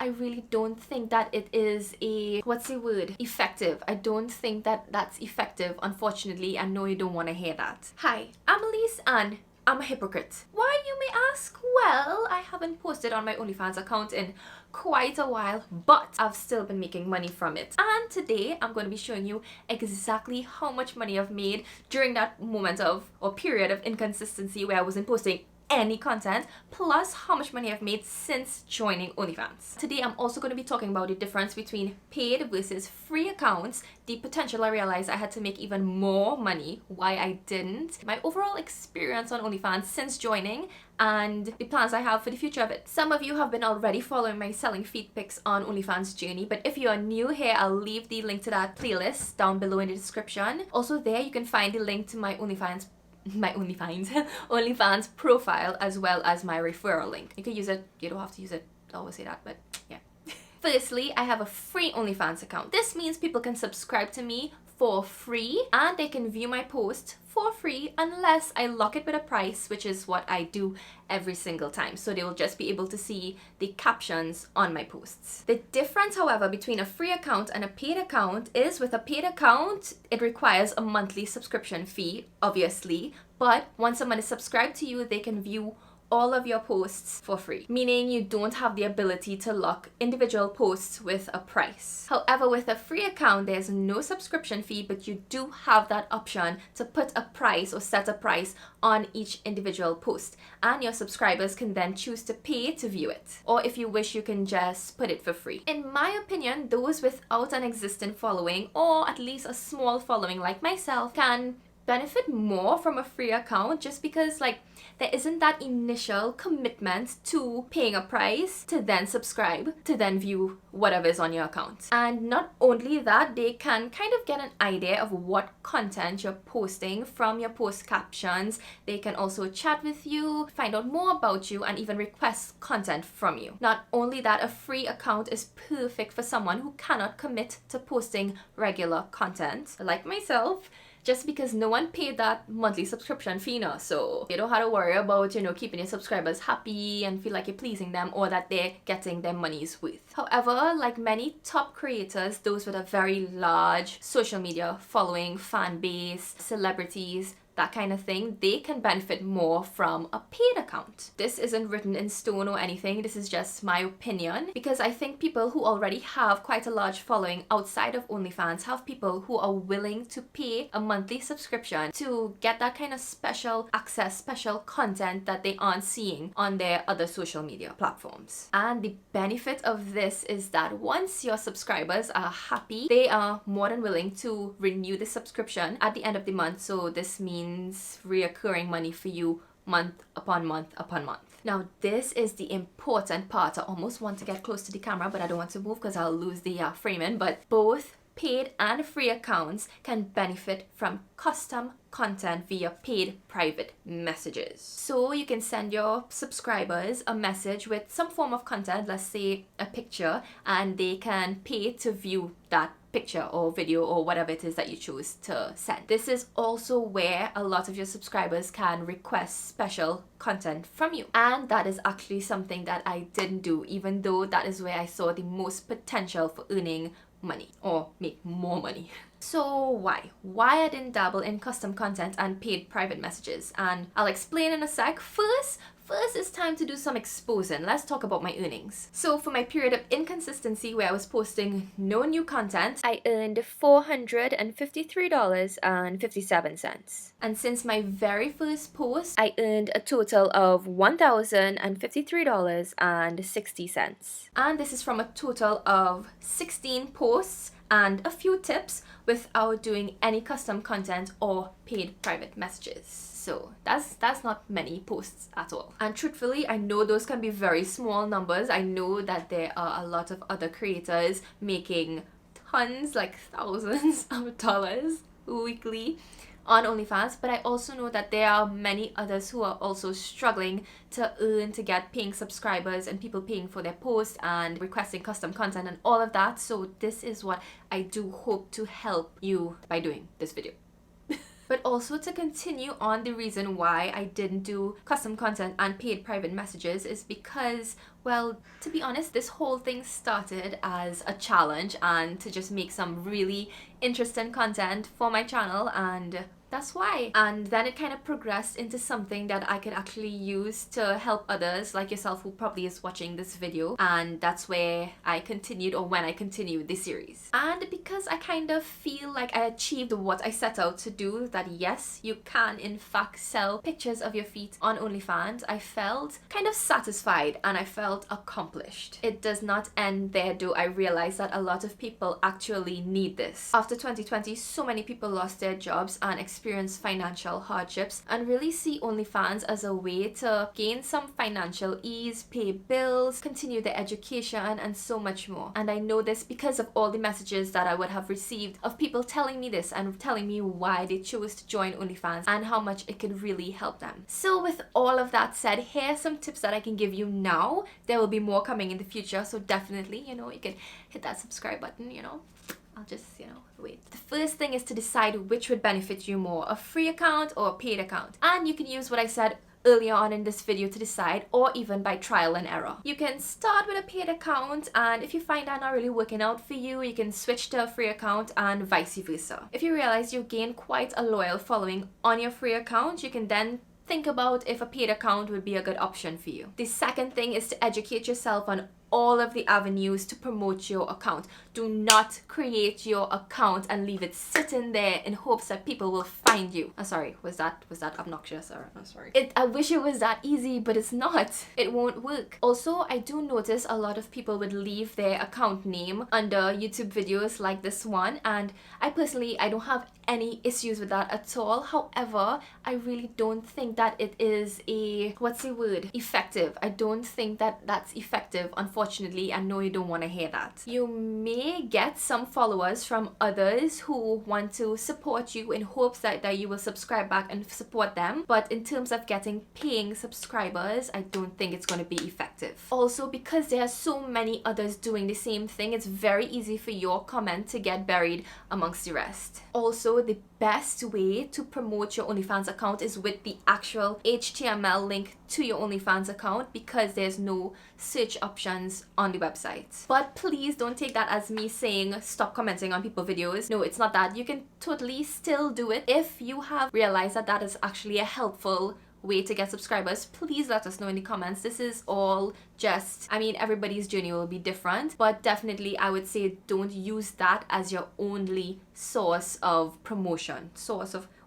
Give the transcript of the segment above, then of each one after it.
I really don't think that it is effective. I don't think that that's effective, unfortunately. I know you don't want to hear that. Hi, I'm Elise and I'm a hypocrite. Why, you may ask? Well, I haven't posted on my OnlyFans account in quite a while, but I've still been making money from it. And today I'm going to be showing you exactly how much money I've made during that moment of, or period of inconsistency where I wasn't posting any content, plus how much money I've made since joining OnlyFans. Today I'm also going to be talking about the difference between paid versus free accounts, the potential I realized I had to make even more money, why I didn't, my overall experience on OnlyFans since joining, and the plans I have for the future of it. Some of you have been already following my selling feet pics on OnlyFans journey, but if you are new here, I'll leave the link to that playlist down below in the description. Also there you can find the link to my OnlyFans profile, as well as my referral link. You can use it, you don't have to use it, I always say that, but yeah. Firstly, I have a free OnlyFans account. This means people can subscribe to me for free and they can view my post for free unless I lock it with a price, which is what I do every single time. So they will just be able to see the captions on my posts. The difference, however, between a free account and a paid account is with a paid account, it requires a monthly subscription fee, obviously, but once someone is subscribed to you, they can view all of your posts for free, meaning you don't have the ability to lock individual posts with a price. However, with a free account, there's no subscription fee, but you do have that option to put a price or set a price on each individual post, and your subscribers can then choose to pay to view it, or if you wish, you can just put it for free. In my opinion, those without an existing following, or at least a small following like myself, can benefit more from a free account, just because there isn't that initial commitment to paying a price to then subscribe to then view whatever is on your account. And not only that, they can kind of get an idea of what content you're posting from your post captions. They can also chat with you, find out more about you, and even request content from you. Not only that, a free account is perfect for someone who cannot commit to posting regular content like myself, just because no one paid that monthly subscription fee now. So you don't have to worry about, keeping your subscribers happy and feel like you're pleasing them, or that they're getting their money's worth. However, like many top creators, those with a very large social media following, fan base, celebrities, that kind of thing, they can benefit more from a paid account. This isn't written in stone or anything, this is just my opinion, because I think people who already have quite a large following outside of OnlyFans have people who are willing to pay a monthly subscription to get that kind of special access, special content that they aren't seeing on their other social media platforms. And the benefit of this is that once your subscribers are happy, they are more than willing to renew the subscription at the end of the month. So this means reoccurring money for you month upon month upon month. Now this is the important part. I almost want to get close to the camera, but I don't want to move because I'll lose the framing. But both paid and free accounts can benefit from custom content via paid private messages. So you can send your subscribers a message with some form of content, let's say a picture, and they can pay to view that picture or video or whatever it is that you choose to send. This is also where a lot of your subscribers can request special content from you, and that is actually something that I didn't do, even though that is where I saw the most potential for earning money or make more money. So why I didn't dabble in custom content and paid private messages, and I'll explain in a sec. First it's time to do some exposing. Let's talk about my earnings. So for my period of inconsistency where I was posting no new content, I earned $453.57. And since my very first post, I earned a total of $1,053.60. And this is from a total of 16 posts and a few tips without doing any custom content or paid private messages. So that's not many posts at all. And truthfully, I know those can be very small numbers. I know that there are a lot of other creators making tons, like thousands of dollars weekly on OnlyFans, but I also know that there are many others who are also struggling to earn, to get paying subscribers and people paying for their posts and requesting custom content and all of that. So this is what I do hope to help you by doing this video. But also to continue on, the reason why I didn't do custom content and paid private messages is because, well, to be honest, this whole thing started as a challenge and to just make some really interesting content for my channel, and that's why. And then it kind of progressed into something that I could actually use to help others like yourself who probably is watching this video, and that's where I continued, or when I continued this series. And because I kind of feel like I achieved what I set out to do, that yes, you can in fact sell pictures of your feet on OnlyFans, I felt kind of satisfied and I felt accomplished. It does not end there though. I realized that a lot of people actually need this. After 2020, so many people lost their jobs and experience financial hardships, and really see OnlyFans as a way to gain some financial ease, pay bills, continue their education, and so much more. And I know this because of all the messages that I would have received of people telling me this and telling me why they chose to join OnlyFans and how much it could really help them. So with all of that said, here are some tips that I can give you now. There will be more coming in the future, so definitely, you can hit that subscribe button, I'll just, wait. The first thing is to decide which would benefit you more, a free account or a paid account. And you can use what I said earlier on in this video to decide, or even by trial and error. You can start with a paid account, and if you find that not really working out for you, you can switch to a free account, and vice versa. If you realize you gain quite a loyal following on your free account, you can then think about if a paid account would be a good option for you. The second thing is to educate yourself on all of the avenues to promote your account. Do not create your account and leave it sitting there in hopes that people will find you. Oh, sorry, was that obnoxious? Or I'm sorry. I wish it was that easy, but it's not. It won't work. Also, I do notice a lot of people would leave their account name under YouTube videos like this one, and I personally, I don't have any issues with that at all. However, I really don't think that it is effective. I don't think that that's effective, unfortunately. I know you don't want to hear that. You may get some followers from others who want to support you in hopes that you will subscribe back and support them, but in terms of getting paying subscribers, I don't think it's going to be effective. Also, because there are so many others doing the same thing, it's very easy for your comment to get buried amongst the rest. Also, the best way to promote your OnlyFans account is with the actual HTML link to your OnlyFans account, because there's no search options on the website. But please don't take that as me saying stop commenting on people's videos. No, it's not that. You can totally still do it. If you have realized that that is actually a helpful way to get subscribers, please let us know in the comments. This is all just, everybody's journey will be different, but definitely I would say don't use that as your only source of promotion,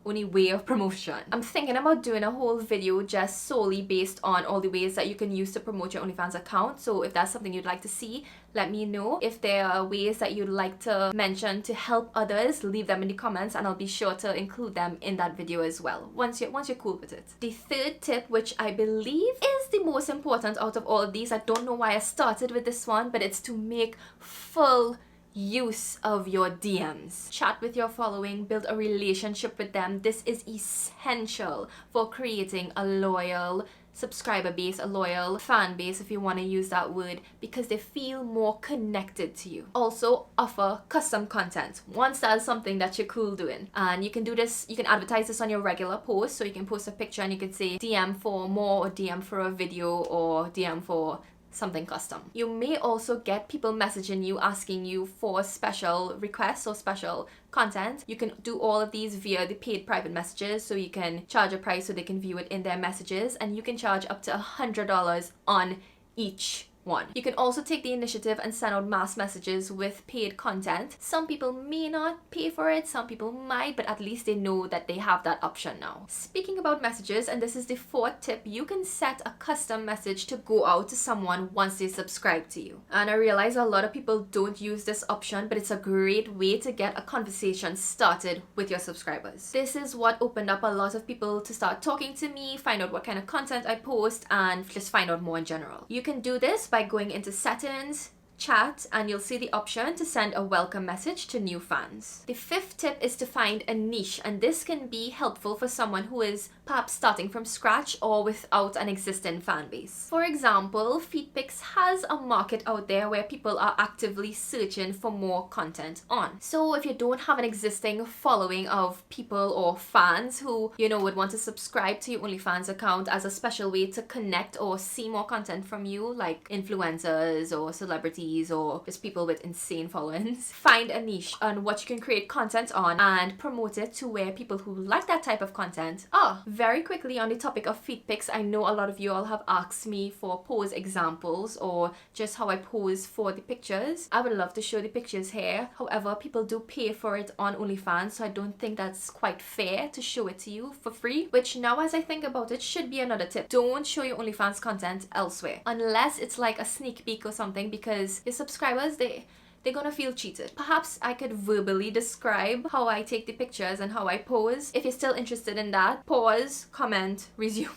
only way of promotion. I'm thinking about doing a whole video just solely based on all the ways that you can use to promote your OnlyFans account. So if that's something you'd like to see, let me know. If there are ways that you'd like to mention to help others, leave them in the comments and I'll be sure to include them in that video as well, once you're cool with it. The third tip, which I believe is the most important out of all of these, I don't know why I started with this one, but it's to make full use of your DMs. Chat with your following, build a relationship with them. This is essential for creating a loyal subscriber base, a loyal fan base, if you want to use that word, because they feel more connected to you. Also, offer custom content once that's something that you're cool doing, and you can do this, you can advertise this on your regular post. So you can post a picture and you can say DM for more, or DM for a video, or DM for something custom. You may also get people messaging you asking you for special requests or special content. You can do all of these via the paid private messages, so you can charge a price so they can view it in their messages, and you can charge up to $100 on each one. You can also take the initiative and send out mass messages with paid content. Some people may not pay for it, some people might, but at least they know that they have that option now. Speaking about messages, and this is the fourth tip, you can set a custom message to go out to someone once they subscribe to you. And I realize a lot of people don't use this option, but it's a great way to get a conversation started with your subscribers. This is what opened up a lot of people to start talking to me, find out what kind of content I post, and just find out more in general. You can do this by going into settings, chat and you'll see the option to send a welcome message to new fans. The fifth tip is to find a niche, and this can be helpful for someone who is perhaps starting from scratch or without an existing fan base. For example, Pics has a market out there where people are actively searching for more content on. So if you don't have an existing following of people or fans who, you know, would want to subscribe to your OnlyFans account as a special way to connect or see more content from you, like influencers or celebrities or just people with insane followings, find a niche on what you can create content on and promote it to where people who like that type of content are. Very quickly on the topic of feed pics, I know a lot of you all have asked me for pose examples or just how I pose for the pictures. I would love to show the pictures here. However, people do pay for it on OnlyFans, so I don't think that's quite fair to show it to you for free, which now as I think about it should be another tip. Don't show your OnlyFans content elsewhere unless it's like a sneak peek or something, because your subscribers, they're gonna feel cheated. Perhaps I could verbally describe how I take the pictures and how I pose. If you're still interested in that, pause, comment, resume.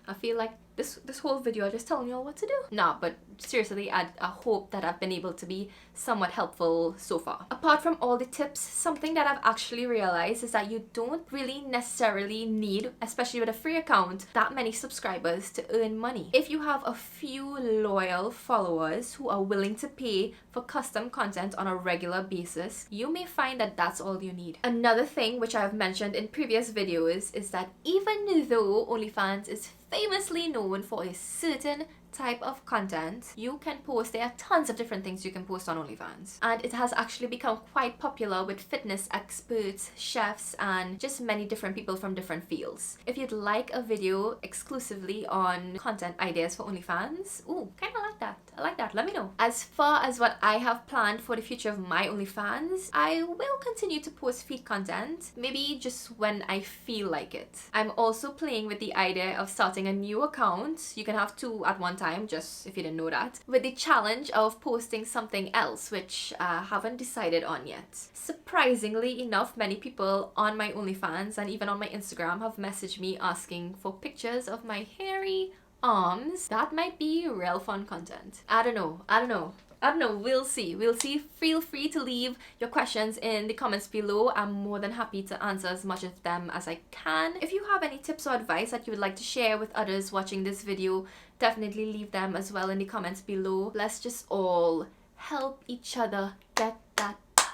I feel like this whole video I'm just telling you all what to do. Nah, but seriously, I hope that I've been able to be somewhat helpful so far. Apart from all the tips, something that I've actually realized is that you don't really necessarily need, especially with a free account, that many subscribers to earn money. If you have a few loyal followers who are willing to pay for custom content on a regular basis, you may find that that's all you need. Another thing which I've mentioned in previous videos is that even though OnlyFans is famously known for a certain type of content you can post, there are tons of different things you can post on OnlyFans, and it has actually become quite popular with fitness experts, chefs, and just many different people from different fields. If you'd like a video exclusively on content ideas for OnlyFans, ooh, kinda like that. I like that, let me know. As far as what I have planned for the future of my OnlyFans, I will continue to post feed content, maybe just when I feel like it. I'm also playing with the idea of starting a new account. You can have two at one time, just if you didn't know that, with the challenge of posting something else, which I haven't decided on yet. Surprisingly enough, many people on my OnlyFans and even on my Instagram have messaged me asking for pictures of my hairy arms. That might be real fun content. I don't know, we'll see. Feel free to leave your questions in the comments below. I'm more than happy to answer as much of them as I can. If you have any tips or advice that you would like to share with others watching this video, definitely leave them as well in the comments below. Let's just all help each other get that bag.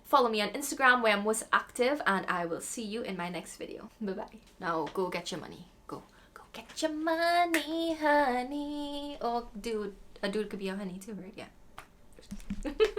Follow me on Instagram where I'm most active, and I will see you in my next video. Bye bye. Now go get your money. Go get your money, honey. Or dude. A dude could be a honey too, right? Yeah.